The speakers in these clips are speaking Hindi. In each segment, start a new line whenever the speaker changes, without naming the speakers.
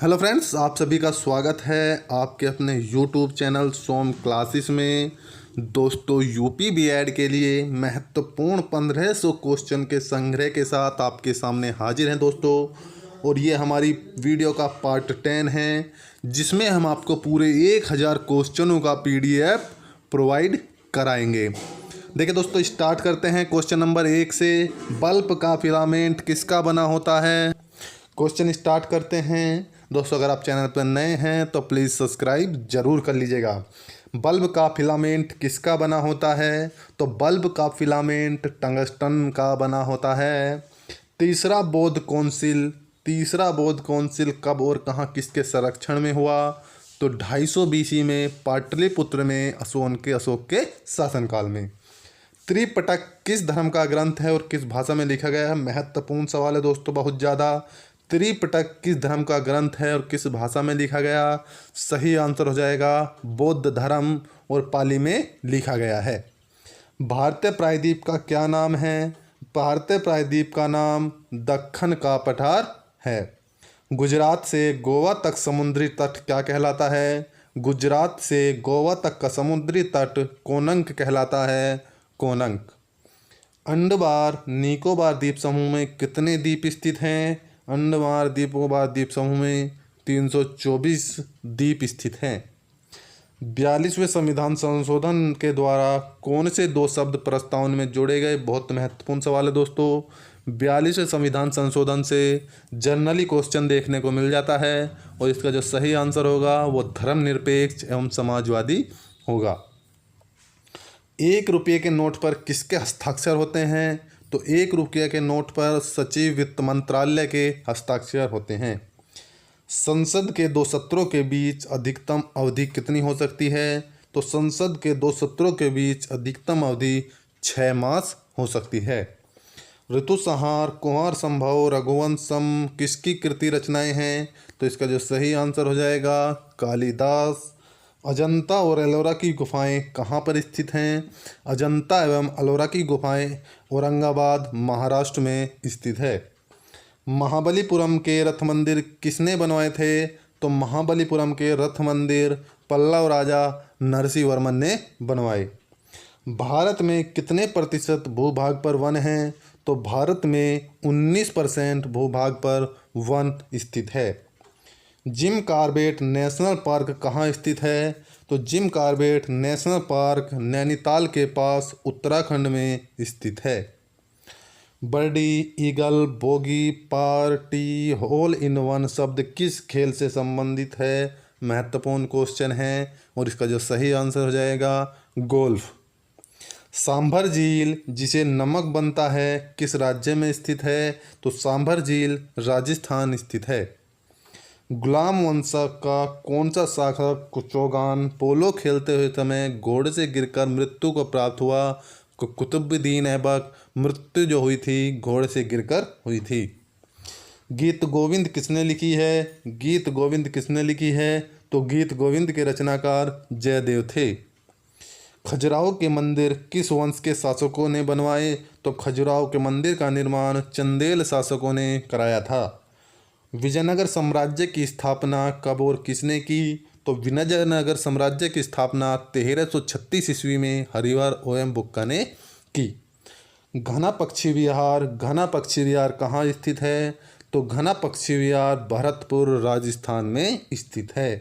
हेलो फ्रेंड्स, आप सभी का स्वागत है आपके अपने यूट्यूब चैनल सोम क्लासेस में। दोस्तों, यूपी बीएड के लिए महत्वपूर्ण 1500 क्वेश्चन के संग्रह के साथ आपके सामने हाजिर हैं दोस्तों। और ये हमारी वीडियो का पार्ट 10 है, जिसमें हम आपको पूरे 1000 क्वेश्चनों का पीडीएफ प्रोवाइड कराएंगे। देखिए दोस्तों, स्टार्ट करते हैं क्वेश्चन नंबर 1 से। बल्ब का फिलामेंट किसका बना होता है? क्वेश्चन स्टार्ट करते हैं। दोस्तों, अगर आप चैनल पर नए हैं तो प्लीज़ सब्सक्राइब जरूर कर लीजिएगा। बल्ब का फिलामेंट किसका बना होता है? तो बल्ब का फिलामेंट टंगस्टन का बना होता है। तीसरा बौद्ध कौंसिल कब और कहाँ किसके संरक्षण में हुआ? तो 250 BC में पाटलिपुत्र में अशोक के शासनकाल में। त्रिपिटक किस धर्म का ग्रंथ है और किस भाषा में लिखा गया है? महत्वपूर्ण सवाल है दोस्तों, बहुत ज़्यादा। त्रिपिटक किस धर्म का ग्रंथ है और किस भाषा में लिखा गया? सही आंसर हो जाएगा बौद्ध धर्म और पाली में लिखा गया है। भारतीय प्रायद्वीप का क्या नाम है? भारतीय प्रायद्वीप का नाम दक्कन का पठार है। गुजरात से गोवा तक समुद्री तट क्या कहलाता है? गुजरात से गोवा तक का समुद्री तट कोनंक कहलाता है, कोनंक। अंडमान निकोबार द्वीप समूह में कितने द्वीप स्थित हैं? अंडमान निकोबार द्वीप समूह में 324 द्वीप स्थित हैं। 42वें संविधान संशोधन के द्वारा कौन से 2 शब्द प्रस्तावना में जोड़े गए? बहुत महत्वपूर्ण सवाल है दोस्तों। 42वें संविधान संशोधन से जनरली क्वेश्चन देखने को मिल जाता है और इसका जो सही आंसर होगा वो धर्मनिरपेक्ष एवं समाजवादी होगा। 1 रुपये के नोट पर किसके हस्ताक्षर होते हैं? तो 1 रुपये के नोट पर सचिव वित्त मंत्रालय के हस्ताक्षर होते हैं। संसद के 2 सत्रों के बीच अधिकतम अवधि कितनी हो सकती है? तो संसद के 2 सत्रों के बीच अधिकतम अवधि 6 मास हो सकती है। ऋतुसंहार, कुमार संभव, रघुवंशम किसकी कृति रचनाएं हैं? तो इसका जो सही आंसर हो जाएगा कालिदास। अजंता और एलोरा की गुफाएं कहाँ पर स्थित हैं? अजंता एवं एलोरा की गुफाएं औरंगाबाद, महाराष्ट्र में स्थित है। महाबलीपुरम के रथ मंदिर किसने बनवाए थे? तो महाबलीपुरम के रथ मंदिर पल्लव राजा नरसिंह वर्मन ने बनवाए। भारत में कितने प्रतिशत भूभाग पर वन हैं? तो भारत में 19% भूभाग पर वन स्थित है। जिम कॉर्बेट नेशनल पार्क कहाँ स्थित है? तो Jim Corbett national park Nainital के पास उत्तराखंड में स्थित है। Birdie, eagle, bogey, party, hole in one शब्द किस खेल से संबंधित है? महत्वपूर्ण क्वेश्चन है और इसका जो सही आंसर हो जाएगा गोल्फ। सांभर झील जिसे नमक बनता है किस राज्य में स्थित है? तो सांभर झील राजस्थान स्थित है। गुलाम वंश का कौन सा शासक चौगान पोलो खेलते हुए समय घोड़े से गिरकर मृत्यु को प्राप्त हुआ? कुतुबुद्दीन ऐबक। मृत्यु जो हुई थी घोड़े से गिरकर हुई थी। गीत गोविंद किसने लिखी है? गीत गोविंद किसने लिखी है? तो गीत गोविंद के रचनाकार जयदेव थे। खजुराहो के मंदिर किस वंश के शासकों ने बनवाए? तो खजुराहो के मंदिर का निर्माण चंदेल शासकों ने कराया था। विजयनगर साम्राज्य की स्थापना कब और किसने की? तो विजयनगर साम्राज्य की स्थापना 1336 ईस्वी में हरिवर ओयम बुक्का ने की। घना पक्षी विहार कहाँ स्थित है? तो घना पक्षी विहार भरतपुर राजस्थान में स्थित है।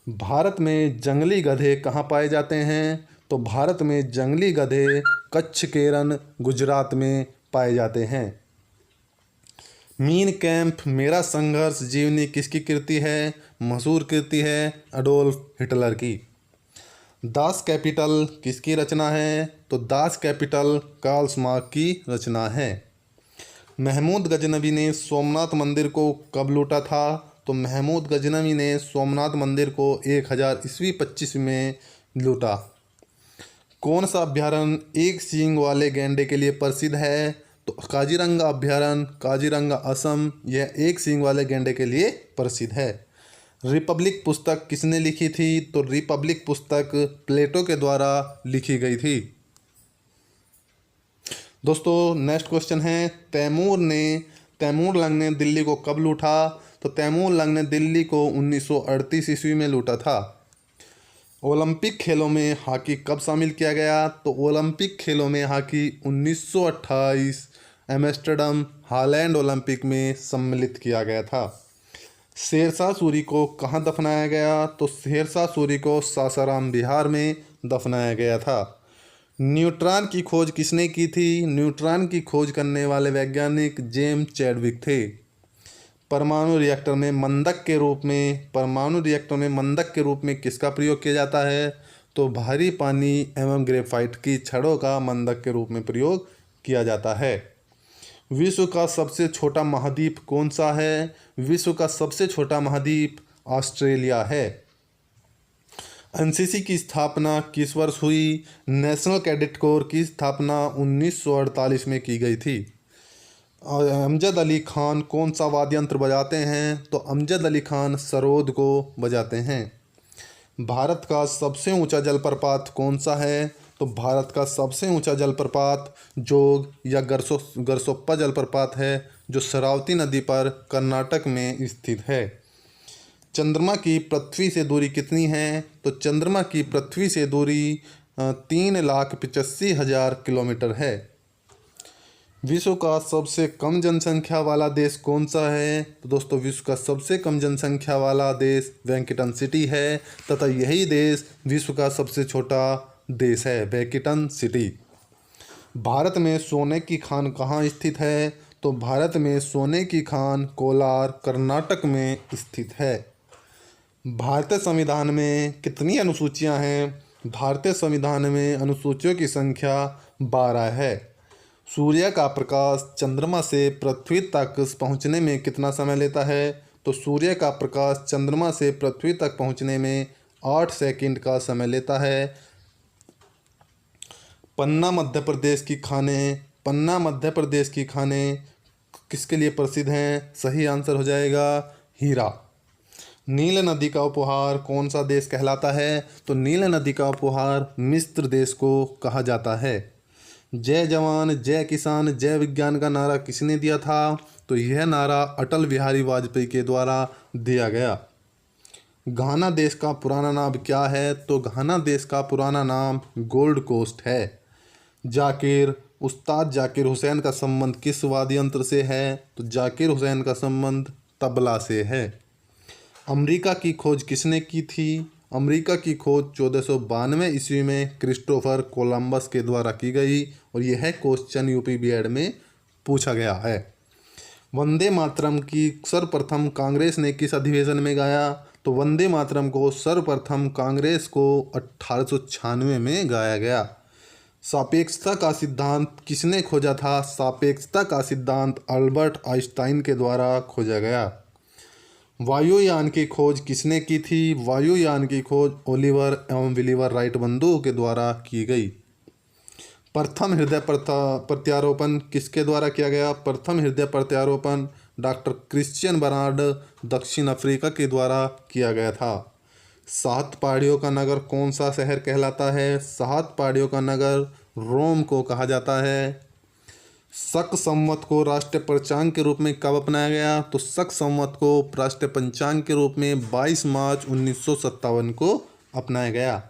भारत में जंगली गधे कहाँ पाए जाते हैं? तो भारत में जंगली गधे कच्छ, केरन, गुजरात में पाए जाते हैं। मीन कैंप मेरा संघर्ष जीवनी किसकी कृति है? मशहूर कृति है अडोल्फ हिटलर की। दास कैपिटल किसकी रचना है? तो दास कैपिटल कार्ल मार्क्स की रचना है। महमूद गजनवी ने सोमनाथ मंदिर को कब लूटा था? तो महमूद गजनवी ने सोमनाथ मंदिर को 1000 ईस्वी 25 में लूटा। कौन सा अभ्यारण्य एक सींग वाले गैंडे के लिए प्रसिद्ध है? तो काजीरंगा अभ्यारण्य, काजीरंगा असम, यह एक सींग वाले गैंडे के लिए प्रसिद्ध है। रिपब्लिक पुस्तक किसने लिखी थी? तो रिपब्लिक पुस्तक प्लेटो के द्वारा लिखी गई थी। दोस्तों, नेक्स्ट क्वेश्चन है, तैमूर ने तैमूर लंग ने दिल्ली को कब लूटा? तो तैमूर लंग ने दिल्ली को 1938 ईस्वी में लूटा था। ओलंपिक खेलों में हॉकी कब शामिल किया गया? तो ओलंपिक खेलों में हॉकी 1928 एम्स्टर्डम हॉलैंड ओलंपिक में सम्मिलित किया गया था। शेरशाह सूरी को कहाँ दफनाया गया? तो शेरशाह सूरी को सासाराम बिहार में दफनाया गया था। न्यूट्रॉन की खोज किसने की थी? न्यूट्रॉन की खोज करने वाले वैज्ञानिक जेम्स चैडविक थे। परमाणु रिएक्टर में मंदक के रूप में किसका प्रयोग किया जाता है? तो भारी पानी एवं ग्रेफाइट की छड़ों का मंदक के रूप में प्रयोग किया जाता है। विश्व का सबसे छोटा महाद्वीप कौन सा है? विश्व का सबसे छोटा महाद्वीप ऑस्ट्रेलिया है। एनसीसी की स्थापना किस वर्ष हुई? नेशनल कैडेट कोर की स्थापना 1948 में की गई थी। और अमजद अली खान कौन सा वाद्य यंत्र बजाते हैं? तो अमजद अली खान सरोद को बजाते हैं। भारत का सबसे ऊंचा जलप्रपात कौन सा है? तो भारत का सबसे ऊंचा जलप्रपात जोग या गरसोप्पा जलप्रपात है, जो शरावती नदी पर कर्नाटक में स्थित है। चंद्रमा की पृथ्वी से दूरी कितनी है? तो चंद्रमा की पृथ्वी से दूरी 3,85,000 किलोमीटर है। विश्व का सबसे कम जनसंख्या वाला देश कौन सा है? तो दोस्तों विश्व का सबसे कम जनसंख्या वाला देश वेंकटन सिटी है, तथा यही देश विश्व का सबसे छोटा देश है, वेंकटन सिटी। भारत में सोने की खान कहाँ स्थित है? तो भारत में सोने की खान कोलार कर्नाटक में स्थित है। भारतीय संविधान में कितनी अनुसूचियां हैं? भारतीय संविधान में अनुसूचियों की संख्या 12 है। सूर्य का प्रकाश चंद्रमा से पृथ्वी तक पहुंचने में कितना समय लेता है? तो सूर्य का प्रकाश चंद्रमा से पृथ्वी तक पहुंचने में 8 सेकंड का समय लेता है। पन्ना मध्य प्रदेश की खानें किसके लिए प्रसिद्ध हैं? सही आंसर हो जाएगा हीरा। नील नदी का उपहार कौन सा देश कहलाता है? तो नील नदी का उपहार मिस्र देश को कहा जाता है। जय जवान जय किसान जय विज्ञान का नारा किसने दिया था? तो यह नारा अटल बिहारी वाजपेयी के द्वारा दिया गया। घाना देश का पुराना नाम क्या है? तो घाना देश का पुराना नाम गोल्ड कोस्ट है। उस्ताद जाकिर हुसैन का संबंध किस वाद्य यंत्र से है? तो जाकिर हुसैन का संबंध तबला से है। अमेरिका की खोज किसने की थी? अमेरिका की खोज 1492 ईस्वी में क्रिस्टोफर कोलंबस के द्वारा की गई, और यह क्वेश्चन यूपी बीएड में पूछा गया है। वंदे मातरम की सर्वप्रथम कांग्रेस ने किस अधिवेशन में गाया? तो वंदे मातरम को सर्वप्रथम कांग्रेस को 1896 में गाया गया। सापेक्षता का सिद्धांत किसने खोजा था? सापेक्षता का सिद्धांत अल्बर्ट आइंस्टाइन के द्वारा खोजा गया। वायुयान की खोज किसने की थी? वायुयान की खोज ओलिवर एवं विलिवर राइट बंधुओं के द्वारा की गई। प्रथम हृदय प्रत्यारोपण किसके द्वारा किया गया? प्रथम हृदय प्रत्यारोपण डॉक्टर क्रिश्चियन बर्नार्ड दक्षिण अफ्रीका के द्वारा किया गया था। 7 पहाड़ियों का नगर कौन सा शहर कहलाता है? 7 पहाड़ियों का नगर रोम को कहा जाता है। शक संवत को राष्ट्रीय पंचांग के रूप में कब अपनाया गया? तो शक संवत को राष्ट्रीय पंचांग के रूप में 22 मार्च 1957 को अपनाया गया।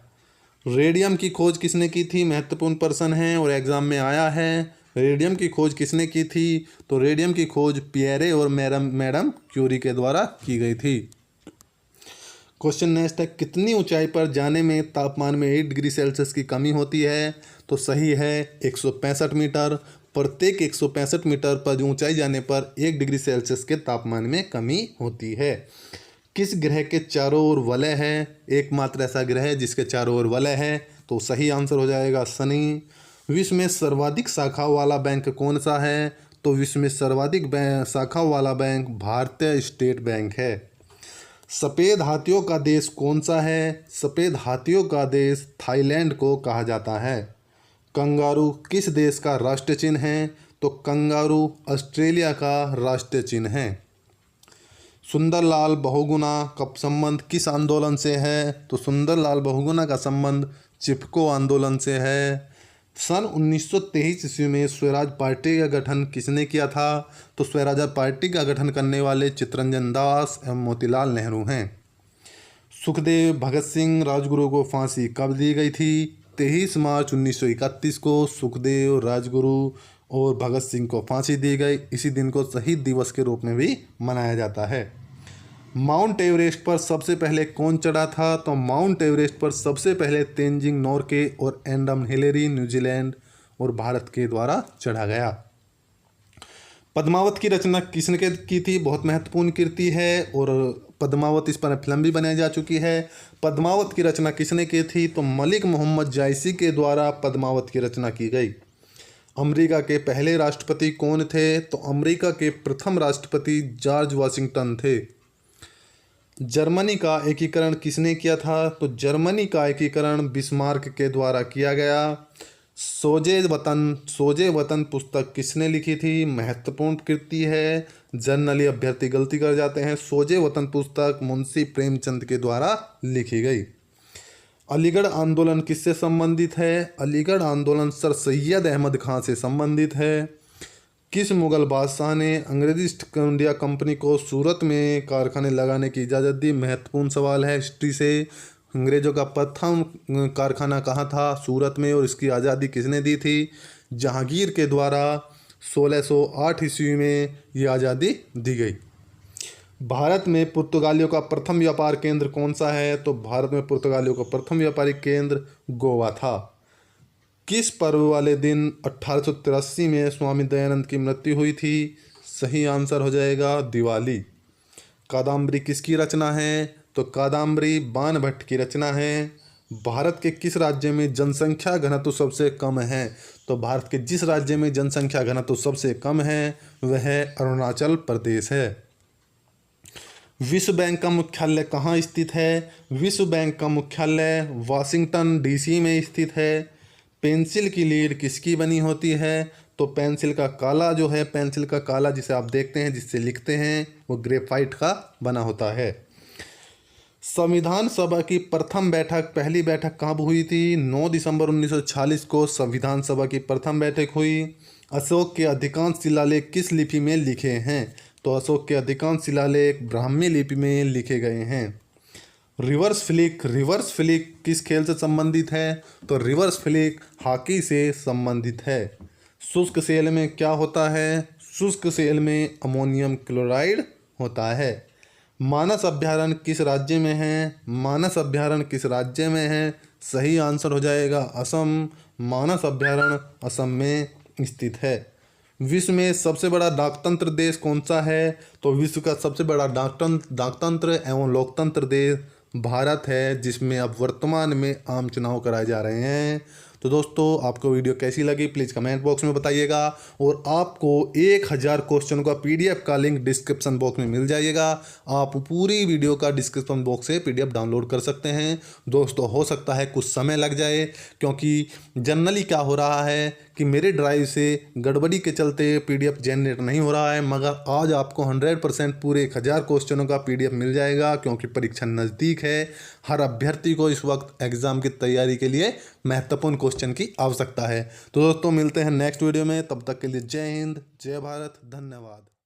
रेडियम की खोज किसने की थी? महत्वपूर्ण प्रश्न है और एग्जाम में आया है। रेडियम की खोज किसने की थी? तो रेडियम की खोज पियरे और मैडम क्यूरी के द्वारा की गई थी। क्वेश्चन नेक्स्ट है, कितनी ऊंचाई पर जाने में तापमान में 8 डिग्री सेल्सियस की कमी होती है? तो सही है 165 मीटर। प्रत्येक 165 मीटर पर ऊंचाई जाने पर 1 डिग्री सेल्सियस के तापमान में कमी होती है। किस ग्रह के चारों ओर वलय है? एकमात्र ऐसा ग्रह है जिसके चारों ओर वलय है, तो सही आंसर हो जाएगा शनि। विश्व में सर्वाधिक शाखाओं वाला बैंक कौन सा है? तो विश्व में सर्वाधिक शाखाओं वाला बैंक भारतीय स्टेट बैंक है। सफ़ेद हाथियों का देश कौन सा है? सफ़ेद हाथियों का देश थाईलैंड को कहा जाता है। कंगारू किस देश का राष्ट्रीय चिन्ह है? तो कंगारू ऑस्ट्रेलिया का राष्ट्रीय चिन्ह है। सुंदरलाल बहुगुणा का संबंध किस आंदोलन से है? तो सुंदरलाल बहुगुणा का संबंध चिपको आंदोलन से है। सन 1923 ईस्वी में स्वराज पार्टी का गठन किसने किया था? तो स्वराज पार्टी का गठन करने वाले चित्तरंजन दास एवं मोतीलाल नेहरू हैं। सुखदेव, भगत सिंह, राजगुरु को फांसी कब दी गई थी? 23 मार्च 1931 को सुखदेव, राजगुरु और भगत सिंह को फांसी दी गई। इसी दिन को शहीद दिवस के रूप में भी मनाया जाता है। माउंट एवरेस्ट पर सबसे पहले कौन चढ़ा था? तो माउंट एवरेस्ट पर सबसे पहले तेंजिंग नोरके और एंडम हिलेरी न्यूजीलैंड और भारत के द्वारा चढ़ा गया। पद्मावत की रचना किसने की थी? बहुत महत्वपूर्ण कृति है और पद्मावत, इस पर फिल्म भी बनाई जा चुकी है। पद्मावत की रचना किसने की थी? तो मलिक मोहम्मद जायसी के द्वारा पद्मावत की रचना की गई। अमेरिका के पहले राष्ट्रपति कौन थे? तो अमेरिका के प्रथम राष्ट्रपति जॉर्ज वाशिंगटन थे। जर्मनी का एकीकरण किसने किया था? तो जर्मनी का एकीकरण बिस्मार्क के द्वारा किया गया। सोजे वतन पुस्तक किसने लिखी थी? महत्वपूर्ण कृति है। जनरली अभ्यर्थी गलती कर जाते हैं। सोजे वतन पुस्तक मुंशी प्रेमचंद के द्वारा लिखी गई। अलीगढ़ आंदोलन किससे संबंधित है? अलीगढ़ आंदोलन सर सैयद अहमद खां से संबंधित है। किस मुगल बादशाह ने अंग्रेजी ईस्ट इंडिया कंपनी को सूरत में कारखाने लगाने की इजाज़त दी? महत्वपूर्ण सवाल है हिस्ट्री से। अंग्रेज़ों का प्रथम कारखाना कहाँ था? सूरत में। और इसकी आज़ादी किसने दी थी? जहांगीर के द्वारा 1608 ईस्वी में ये आज़ादी दी गई। भारत में पुर्तगालियों का प्रथम व्यापार केंद्र कौन सा है? तो भारत में पुर्तगालियों का प्रथम व्यापारिक केंद्र गोवा था। किस पर्व वाले दिन 1883 में स्वामी दयानंद की मृत्यु हुई थी? सही आंसर हो जाएगा दिवाली। कादम्बरी किसकी रचना है? तो कादम्बरी बाणभट्ट की रचना है। भारत के किस राज्य में जनसंख्या घनत्व सबसे कम है? तो भारत के जिस राज्य में जनसंख्या घनत्व सबसे कम है वह अरुणाचल प्रदेश है। विश्व बैंक का मुख्यालय कहाँ स्थित है? विश्व बैंक का मुख्यालय वाशिंगटन डीसी में स्थित है। पेंसिल की लीड किसकी बनी होती है? तो पेंसिल का काला जो है, पेंसिल का काला जिसे आप देखते हैं, जिससे लिखते हैं, वो ग्रेफाइट का बना होता है। संविधान सभा की प्रथम बैठक, पहली बैठक कब हुई थी? 9 दिसंबर 1946 को संविधान सभा की प्रथम बैठक हुई। अशोक के अधिकांश शिलालेख किस लिपि में लिखे हैं? तो अशोक के अधिकांश शिलालेख ब्राह्मी लिपि में लिखे गए हैं। रिवर्स फ्लिक किस खेल से संबंधित है? तो रिवर्स फ्लिक हॉकी से संबंधित है। शुष्क सेल में क्या होता है? शुष्क सेल में अमोनियम क्लोराइड होता है। मानस अभ्यारण्य किस राज्य में है? मानस अभ्यारण्य किस राज्य में है? सही आंसर हो जाएगा असम। मानस अभ्यारण्य असम में स्थित है। विश्व में सबसे बड़ा डाकतंत्र देश कौन सा है? तो विश्व का सबसे बड़ा डाकतंत्र एवं लोकतंत्र देश भारत है, जिसमें अब वर्तमान में आम चुनाव कराए जा रहे हैं। तो दोस्तों, आपको वीडियो कैसी लगी प्लीज़ कमेंट बॉक्स में बताइएगा और आपको 1000 क्वेश्चन का पीडीएफ का लिंक डिस्क्रिप्शन बॉक्स में मिल जाएगा। आप पूरी वीडियो का डिस्क्रिप्शन बॉक्स से पीडीएफ डाउनलोड कर सकते हैं। दोस्तों, हो सकता है कुछ समय लग जाए, क्योंकि जनरली क्या हो रहा है कि मेरे ड्राइव से गड़बड़ी के चलते पीडीएफ जनरेट नहीं हो रहा है, मगर आज आपको 100% पूरे 1000 क्वेश्चनों का पीडीएफ मिल जाएगा, क्योंकि परीक्षा नज़दीक है। हर अभ्यर्थी को इस वक्त एग्ज़ाम की तैयारी के लिए महत्वपूर्ण क्वेश्चन की आवश्यकता है। तो दोस्तों, मिलते हैं नेक्स्ट वीडियो में। तब तक के लिए जय हिंद, जय भारत, धन्यवाद।